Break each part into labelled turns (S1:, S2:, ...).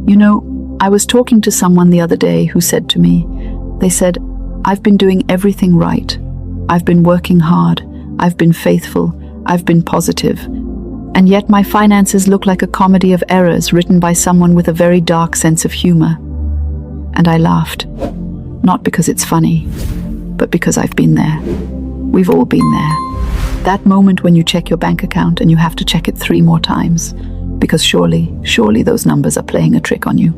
S1: You know, I was talking to someone the other day who said to me, they said, "I've been doing everything right. I've been working hard. I've been faithful. I've been positive. And yet my finances look like a comedy of errors written by someone with a very dark sense of humor." And I laughed. Not because it's funny, but because I've been there. We've all been there. That moment when you check your bank account and you have to check it 3 more times, because surely those numbers are playing a trick on you.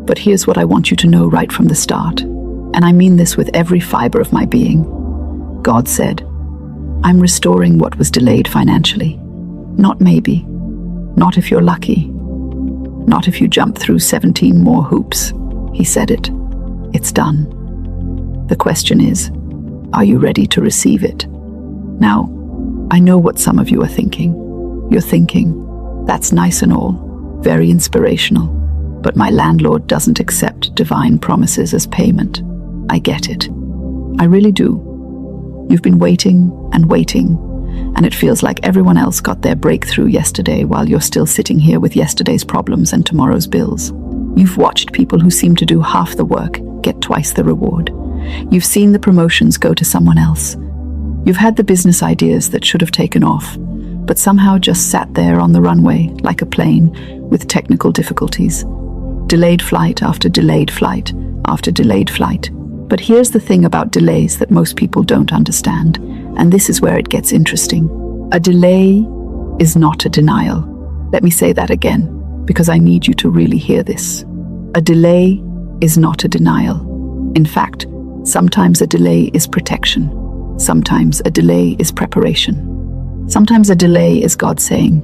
S1: But here's what I want you to know right from the start, and I mean this with every fiber of my being. God said, "I'm restoring what was delayed financially. Not maybe. Not if you're lucky. Not if you jump through 17 more hoops." He said it. It's done. The question is, are you ready to receive it? Now, I know what some of you are thinking. You're thinking, that's nice and all, very inspirational, but my landlord doesn't accept divine promises as payment. I get it. I really do. You've been waiting, and it feels like everyone else got their breakthrough yesterday while you're still sitting here with yesterday's problems and tomorrow's bills. You've watched people who seem to do half the work get twice the reward. You've seen the promotions go to someone else. You've had the business ideas that should have taken off, but somehow just sat there on the runway like a plane with technical difficulties. Delayed flight after delayed flight after delayed flight. But here's the thing about delays that most people don't understand, and this is where it gets interesting. A delay is not a denial. Let me say that again, because I need you to really hear this. A delay is not a denial. In fact, sometimes a delay is protection. Sometimes a delay is preparation. Sometimes a delay is God saying,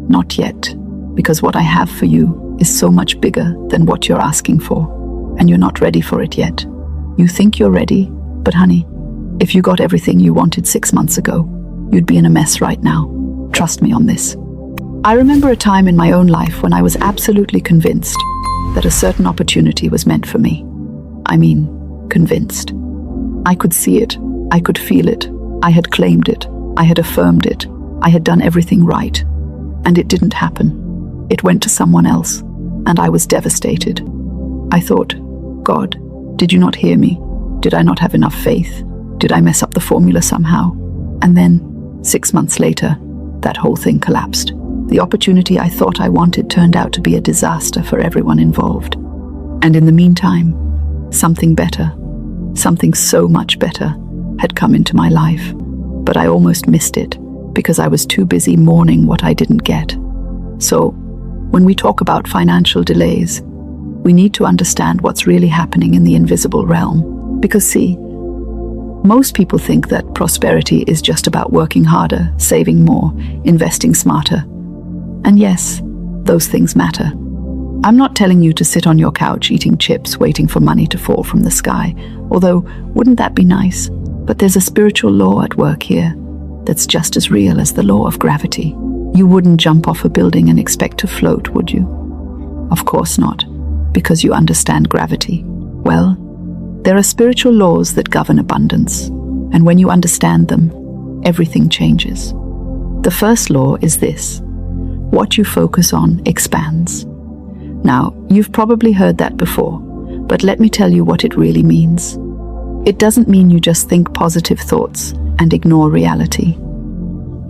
S1: "Not yet, because what I have for you is so much bigger than what you're asking for, and you're not ready for it yet. You think you're ready, but honey, if you got everything you wanted 6 months ago, you'd be in a mess right now. Trust me on this." I remember a time in my own life when I was absolutely convinced that a certain opportunity was meant for me. I mean, convinced. I could see it. I could feel it. I had claimed it. I had affirmed it. I had done everything right. And it didn't happen. It went to someone else, and I was devastated. I thought, God, did you not hear me? Did I not have enough faith? Did I mess up the formula somehow? And then, 6 months later, that whole thing collapsed. The opportunity I thought I wanted turned out to be a disaster for everyone involved. And in the meantime, something better, something so much better, had come into my life. But I almost missed it because I was too busy mourning what I didn't get. So, when we talk about financial delays, we need to understand what's really happening in the invisible realm. Because see, most people think that prosperity is just about working harder, saving more, investing smarter. And yes, those things matter. I'm not telling you to sit on your couch eating chips, waiting for money to fall from the sky, although wouldn't that be nice? But there's a spiritual law at work here that's just as real as the law of gravity. You wouldn't jump off a building and expect to float, would you? Of course not, because you understand gravity. Well, there are spiritual laws that govern abundance, and when you understand them, everything changes. The first law is this: what you focus on expands. Now, you've probably heard that before, but let me tell you what it really means. It doesn't mean you just think positive thoughts and ignore reality.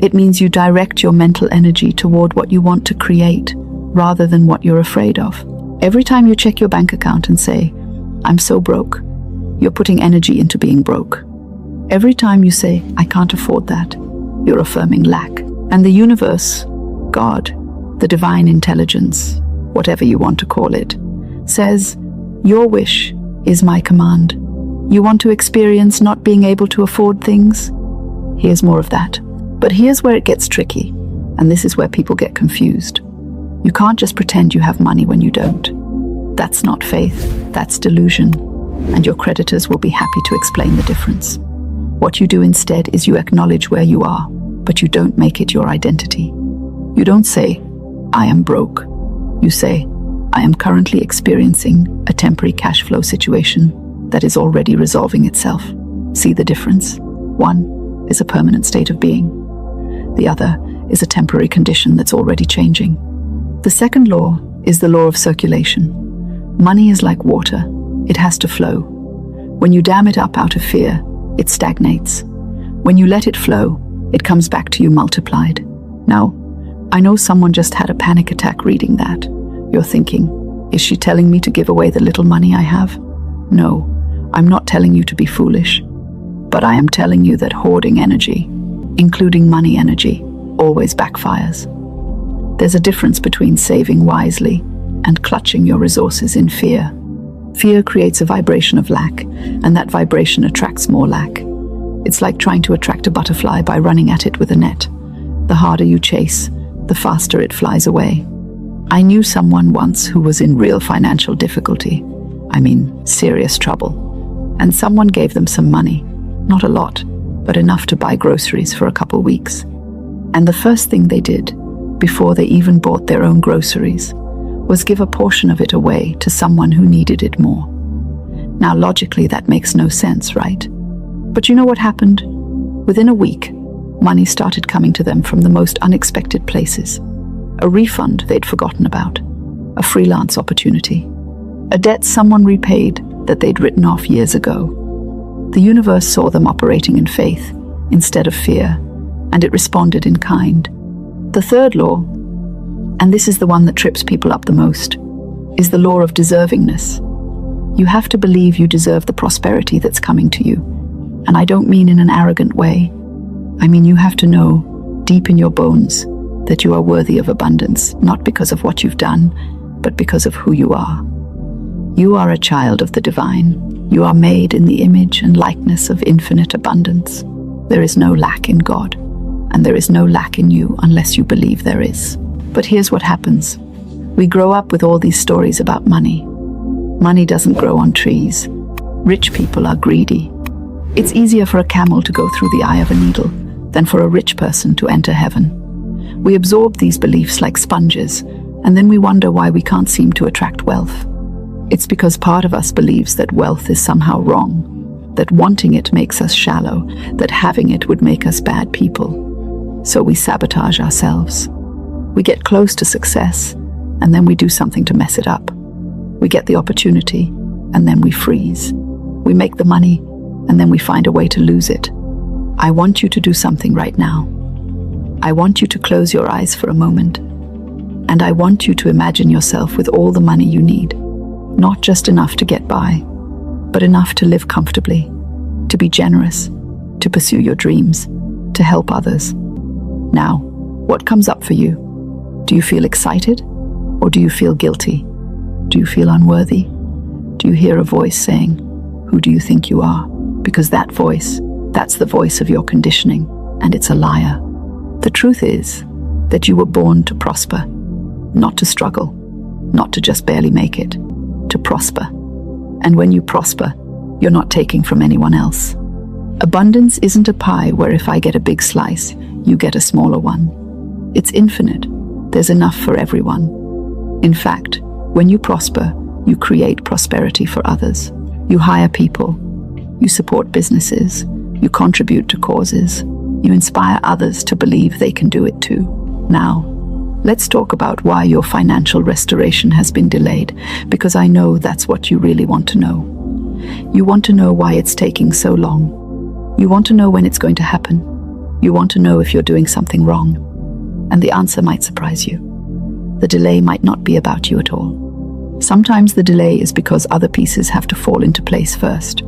S1: It means you direct your mental energy toward what you want to create, rather than what you're afraid of. Every time you check your bank account and say, "I'm so broke," you're putting energy into being broke. Every time you say, "I can't afford that," you're affirming lack. And the universe, God, the divine intelligence, whatever you want to call it, says, "Your wish is my command." You want to experience not being able to afford things? Here's more of that. But here's where it gets tricky, and this is where people get confused. You can't just pretend you have money when you don't. That's not faith, that's delusion, and your creditors will be happy to explain the difference. What you do instead is you acknowledge where you are, but you don't make it your identity. You don't say, "I am broke." You say, "I am currently experiencing a temporary cash flow situation that is already resolving itself." See the difference? One is a permanent state of being. The other is a temporary condition that's already changing. The second law is the law of circulation. Money is like water. It has to flow. When you dam it up out of fear, it stagnates. When you let it flow, it comes back to you multiplied. Now, I know someone just had a panic attack reading that. You're thinking, is she telling me to give away the little money I have? No, I'm not telling you to be foolish. But I am telling you that hoarding energy, including money energy, always backfires. There's a difference between saving wisely and clutching your resources in fear. Fear creates a vibration of lack, and that vibration attracts more lack. It's like trying to attract a butterfly by running at it with a net. The harder you chase, the faster it flies away. I knew someone once who was in real financial difficulty. I mean, serious trouble. And someone gave them some money. Not a lot, but enough to buy groceries for a couple weeks. And the first thing they did, before they even bought their own groceries, was give a portion of it away to someone who needed it more. Now, logically, that makes no sense, right? But you know what happened? Within a week, money started coming to them from the most unexpected places. A refund they'd forgotten about, a freelance opportunity, a debt someone repaid that they'd written off years ago. The universe saw them operating in faith instead of fear, and it responded in kind. The third law, and this is the one that trips people up the most, is the law of deservingness. You have to believe you deserve the prosperity that's coming to you. And I don't mean in an arrogant way. I mean you have to know, deep in your bones, that you are worthy of abundance, not because of what you've done, but because of who you are. You are a child of the divine. You are made in the image and likeness of infinite abundance. There is no lack in God, and there is no lack in you unless you believe there is. But here's what happens. We grow up with all these stories about money. Money doesn't grow on trees. Rich people are greedy. It's easier for a camel to go through the eye of a needle than for a rich person to enter heaven. We absorb these beliefs like sponges, and then we wonder why we can't seem to attract wealth. It's because part of us believes that wealth is somehow wrong, that wanting it makes us shallow, that having it would make us bad people. So we sabotage ourselves. We get close to success, and then we do something to mess it up. We get the opportunity, and then we freeze. We make the money, and then we find a way to lose it. I want you to do something right now. I want you to close your eyes for a moment, and I want you to imagine yourself with all the money you need. Not just enough to get by, but enough to live comfortably, to be generous, to pursue your dreams, to help others. Now, what comes up for you? Do you feel excited, or do you feel guilty? Do you feel unworthy? Do you hear a voice saying, "Who do you think you are?" Because that voice, that's the voice of your conditioning, and it's a liar. The truth is that you were born to prosper, not to struggle, not to just barely make it, to prosper. And when you prosper, you're not taking from anyone else. Abundance isn't a pie where if I get a big slice, you get a smaller one. It's infinite. There's enough for everyone. In fact, when you prosper, you create prosperity for others. You hire people. You support businesses. You contribute to causes. You inspire others to believe they can do it too. Now, let's talk about why your financial restoration has been delayed, because I know that's what you really want to know. You want to know why it's taking so long. You want to know when it's going to happen. You want to know if you're doing something wrong. And the answer might surprise you. The delay might not be about you at all. Sometimes the delay is because other pieces have to fall into place first.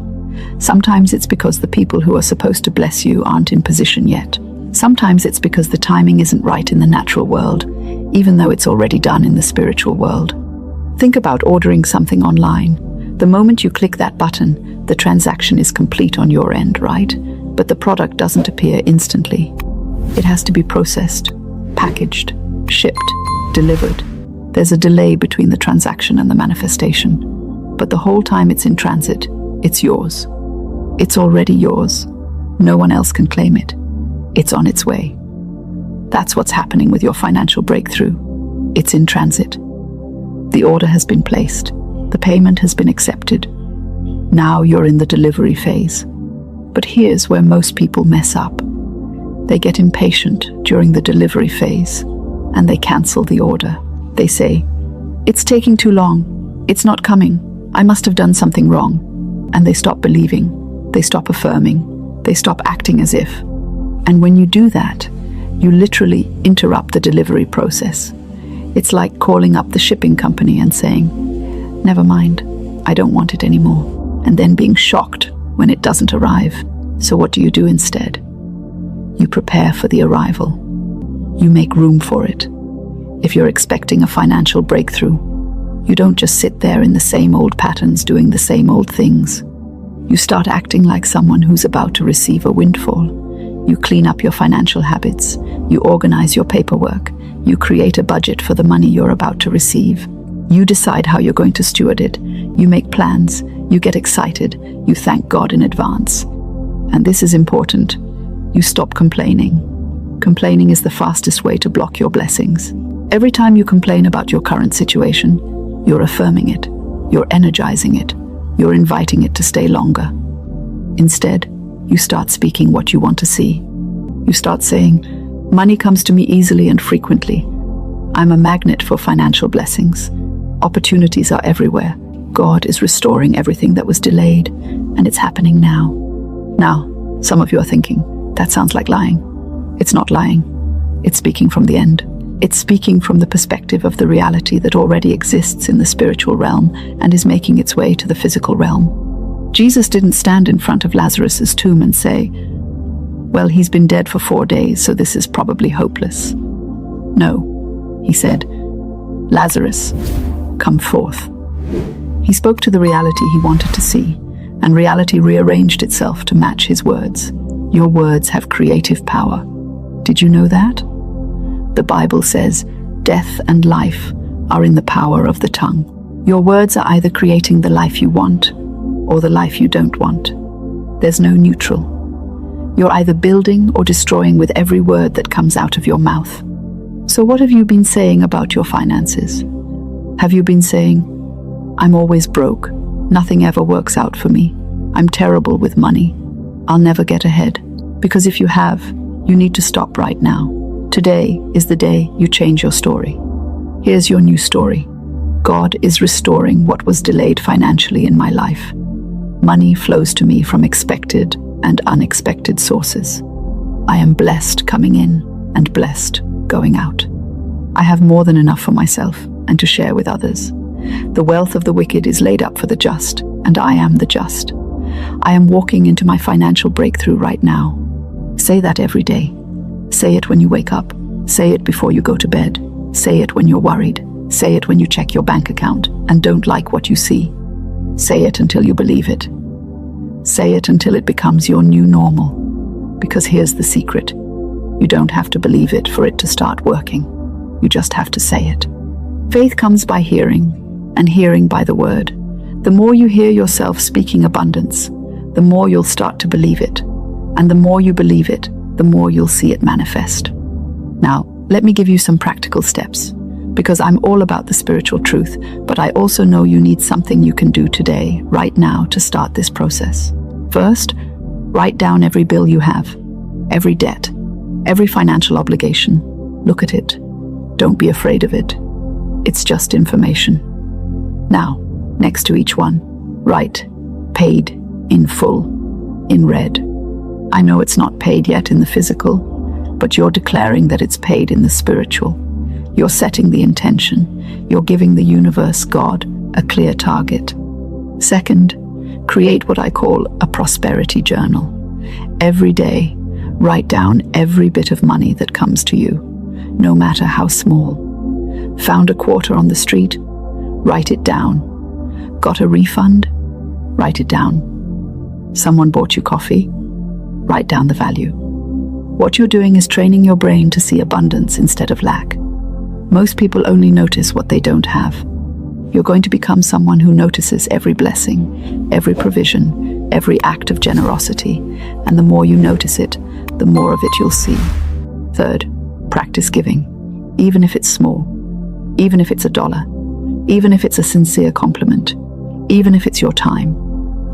S1: Sometimes it's because the people who are supposed to bless you aren't in position yet. Sometimes it's because the timing isn't right in the natural world, even though it's already done in the spiritual world. Think about ordering something online. The moment you click that button, the transaction is complete on your end, right? But the product doesn't appear instantly. It has to be processed, packaged, shipped, delivered. There's a delay between the transaction and the manifestation. But the whole time it's in transit, it's yours. It's already yours. No one else can claim it. It's on its way. That's what's happening with your financial breakthrough. It's in transit. The order has been placed. The payment has been accepted. Now you're in the delivery phase. But here's where most people mess up. They get impatient during the delivery phase, and they cancel the order. They say, "It's taking too long. It's not coming. I must have done something wrong." And they stop believing. They stop affirming. They stop acting as if. And when you do that, you literally interrupt the delivery process. It's like calling up the shipping company and saying, "Never mind, I don't want it anymore," and then being shocked when it doesn't arrive. So what do you do instead? You prepare for the arrival. You make room for it. If you're expecting a financial breakthrough, you don't just sit there in the same old patterns doing the same old things. You start acting like someone who's about to receive a windfall. You clean up your financial habits. You organize your paperwork. You create a budget for the money you're about to receive. You decide how you're going to steward it. You make plans. You get excited. You thank God in advance. And this is important. You stop complaining. Complaining is the fastest way to block your blessings. Every time you complain about your current situation, you're affirming it. You're energizing it. You're inviting it to stay longer. Instead, you start speaking what you want to see. You start saying, "Money comes to me easily and frequently. I'm a magnet for financial blessings. Opportunities are everywhere. God is restoring everything that was delayed, and it's happening now." Now, some of you are thinking, that sounds like lying. It's not lying. It's speaking from the end. It's speaking from the perspective of the reality that already exists in the spiritual realm and is making its way to the physical realm. Jesus didn't stand in front of Lazarus's tomb and say, "Well, he's been dead for 4 days, so this is probably hopeless." No, he said, "Lazarus, come forth." He spoke to the reality he wanted to see, and reality rearranged itself to match his words. Your words have creative power. Did you know that? The Bible says, death and life are in the power of the tongue. Your words are either creating the life you want or the life you don't want. There's no neutral. You're either building or destroying with every word that comes out of your mouth. So what have you been saying about your finances? Have you been saying, "I'm always broke. Nothing ever works out for me. I'm terrible with money. I'll never get ahead"? Because if you have, you need to stop right now. Today is the day you change your story. Here's your new story. God is restoring what was delayed financially in my life. Money flows to me from expected and unexpected sources. I am blessed coming in and blessed going out. I have more than enough for myself and to share with others. The wealth of the wicked is laid up for the just, and I am the just. I am walking into my financial breakthrough right now. Say that every day. Say it when you wake up. Say it before you go to bed. Say it when you're worried. Say it when you check your bank account and don't like what you see. Say it until you believe it. Say it until it becomes your new normal. Because here's the secret. You don't have to believe it for it to start working. You just have to say it. Faith comes by hearing, and hearing by the word. The more you hear yourself speaking abundance, the more you'll start to believe it. And the more you believe it, the more you'll see it manifest. Now, let me give you some practical steps, because I'm all about the spiritual truth, but I also know you need something you can do today, right now, to start this process. First, write down every bill you have, every debt, every financial obligation. Look at it. Don't be afraid of it. It's just information. Now, next to each one, write paid in full, in red. I know it's not paid yet in the physical, but you're declaring that it's paid in the spiritual. You're setting the intention. You're giving the universe, God, a clear target. Second, create what I call a prosperity journal. Every day, write down every bit of money that comes to you, no matter how small. Found a quarter on the street? Write it down. Got a refund? Write it down. Someone bought you coffee? Write down the value. What you're doing is training your brain to see abundance instead of lack. Most people only notice what they don't have. You're going to become someone who notices every blessing, every provision, every act of generosity, and the more you notice it, the more of it you'll see. Third, practice giving, even if it's small, even if it's $1, even if it's a sincere compliment, even if it's your time.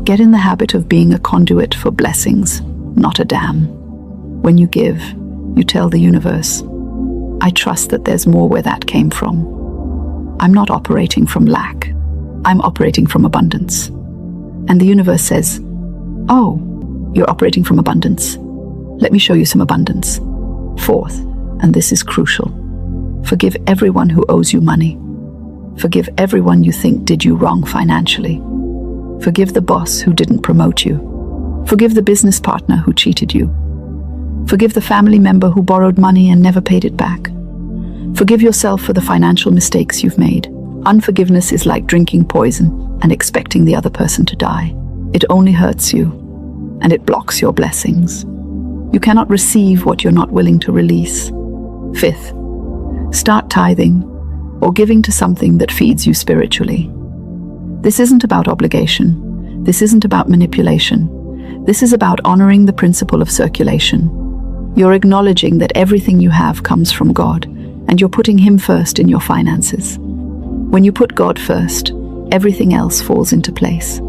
S1: Get in the habit of being a conduit for blessings, not a dam. When you give, you tell the universe, I trust that there's more where that came from. I'm not operating from lack. I'm operating from abundance. And the universe says, oh, you're operating from abundance. Let me show you some abundance. Fourth, and this is crucial, forgive everyone who owes you money. Forgive everyone you think did you wrong financially. Forgive the boss who didn't promote you. Forgive the business partner who cheated you. Forgive the family member who borrowed money and never paid it back. Forgive yourself for the financial mistakes you've made. Unforgiveness is like drinking poison and expecting the other person to die. It only hurts you, and it blocks your blessings. You cannot receive what you're not willing to release. Fifth, start tithing or giving to something that feeds you spiritually. This isn't about obligation. This isn't about manipulation. This is about honoring the principle of circulation. You're acknowledging that everything you have comes from God, and you're putting Him first in your finances. When you put God first, everything else falls into place.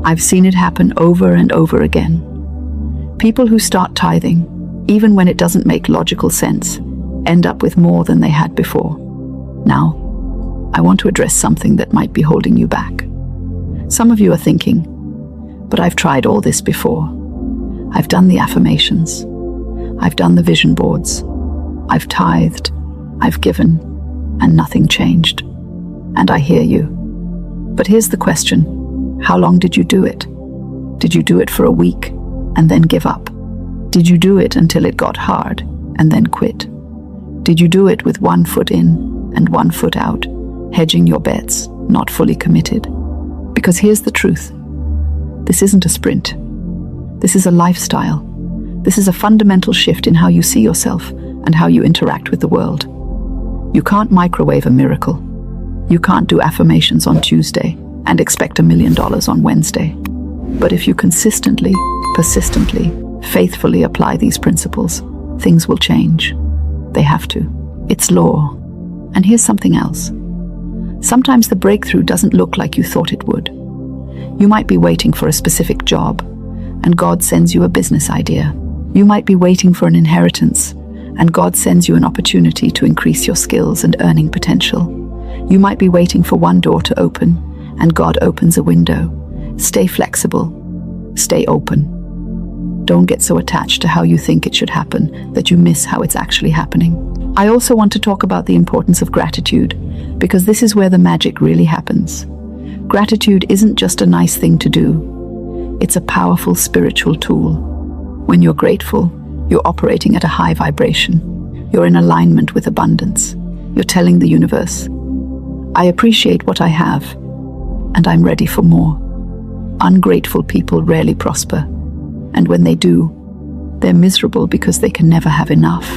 S1: I've seen it happen over and over again. People who start tithing, even when it doesn't make logical sense, end up with more than they had before. Now, I want to address something that might be holding you back. Some of you are thinking, but I've tried all this before. I've done the affirmations. I've done the vision boards. I've tithed. I've given, and nothing changed. And I hear you. But here's the question. How long did you do it? Did you do it for a week and then give up? Did you do it until it got hard and then quit? Did you do it with 1 foot in and 1 foot out, hedging your bets, not fully committed? Because here's the truth. This isn't a sprint. This is a lifestyle. This is a fundamental shift in how you see yourself and how you interact with the world. You can't microwave a miracle. You can't do affirmations on Tuesday and expect $1 million on Wednesday. But if you consistently, persistently, faithfully apply these principles, things will change. They have to. It's law. And here's something else. Sometimes the breakthrough doesn't look like you thought it would. You might be waiting for a specific job, and God sends you a business idea. You might be waiting for an inheritance, and God sends you an opportunity to increase your skills and earning potential. You might be waiting for one door to open, and God opens a window. Stay flexible. Stay open. Don't get so attached to how you think it should happen that you miss how it's actually happening. I also want to talk about the importance of gratitude, because this is where the magic really happens. Gratitude isn't just a nice thing to do. It's a powerful spiritual tool. When you're grateful, you're operating at a high vibration. You're in alignment with abundance. You're telling the universe, I appreciate what I have, and I'm ready for more. Ungrateful people rarely prosper, and when they do, they're miserable because they can never have enough.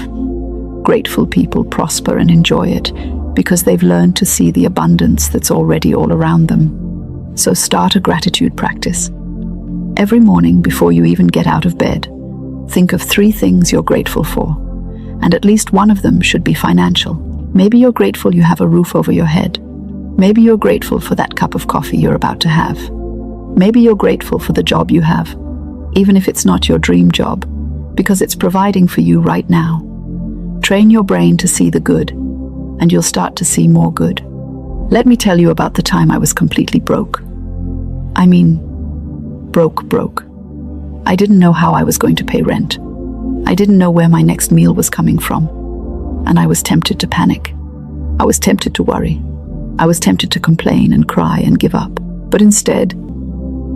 S1: Grateful people prosper and enjoy it because they've learned to see the abundance that's already all around them. So start a gratitude practice. Every morning before you even get out of bed, think of 3 things you're grateful for, and at least one of them should be financial. Maybe you're grateful you have a roof over your head. Maybe you're grateful for that cup of coffee you're about to have. Maybe you're grateful for the job you have, even if it's not your dream job, because it's providing for you right now. Train your brain to see the good, and you'll start to see more good. Let me tell you about the time I was completely broke. I mean, broke. I didn't know how I was going to pay rent. I didn't know where my next meal was coming from. And I was tempted to panic. I was tempted to worry. I was tempted to complain and cry and give up. But instead,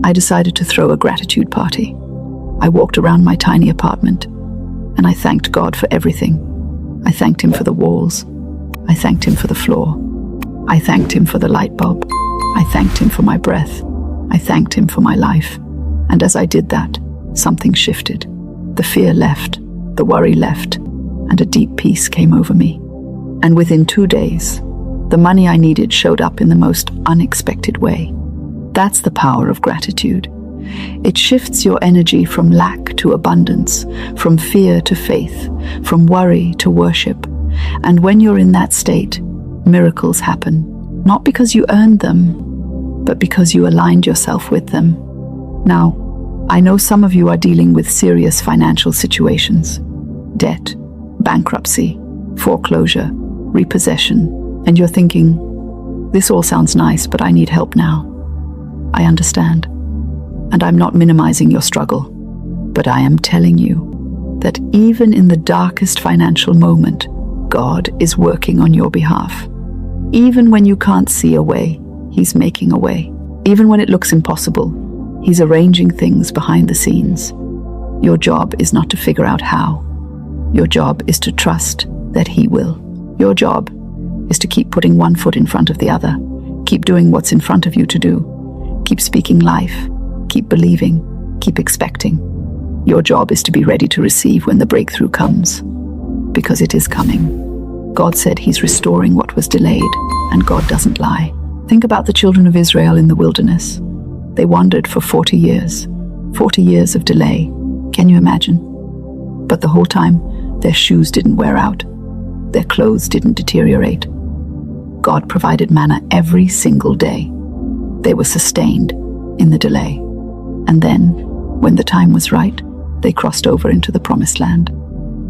S1: I decided to throw a gratitude party. I walked around my tiny apartment, and I thanked God for everything. I thanked Him for the walls. I thanked Him for the floor. I thanked Him for the light bulb. I thanked Him for my breath. I thanked Him for my life. And as I did that, something shifted. The fear left, the worry left, and a deep peace came over me. And within 2 days, the money I needed showed up in the most unexpected way. That's the power of gratitude. It shifts your energy from lack to abundance, from fear to faith, from worry to worship. And when you're in that state, miracles happen, not because you earned them, but because you aligned yourself with them. Now, I know some of you are dealing with serious financial situations: debt, bankruptcy, foreclosure, repossession, and you're thinking, This all sounds nice, but I need help now. I understand. And I'm not minimizing your struggle, but I am telling you that even in the darkest financial moment, God is working on your behalf. Even when you can't see a way, He's making a way. Even when it looks impossible, He's arranging things behind the scenes. Your job is not to figure out how. Your job is to trust that He will. Your job is to keep putting one foot in front of the other. Keep doing what's in front of you to do. Keep speaking life. Keep believing. Keep expecting. Your job is to be ready to receive when the breakthrough comes, because it is coming. God said He's restoring what was delayed, and God doesn't lie. Think about the children of Israel in the wilderness. They wandered for 40 years. 40 years of delay. Can you imagine? But the whole time, their shoes didn't wear out. Their clothes didn't deteriorate. God provided manna every single day. They were sustained in the delay. And then, when the time was right, they crossed over into the promised land.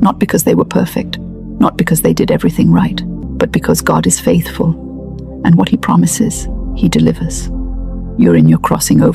S1: Not because they were perfect, not because they did everything right, but because God is faithful. And what He promises, He delivers. You're in your crossing over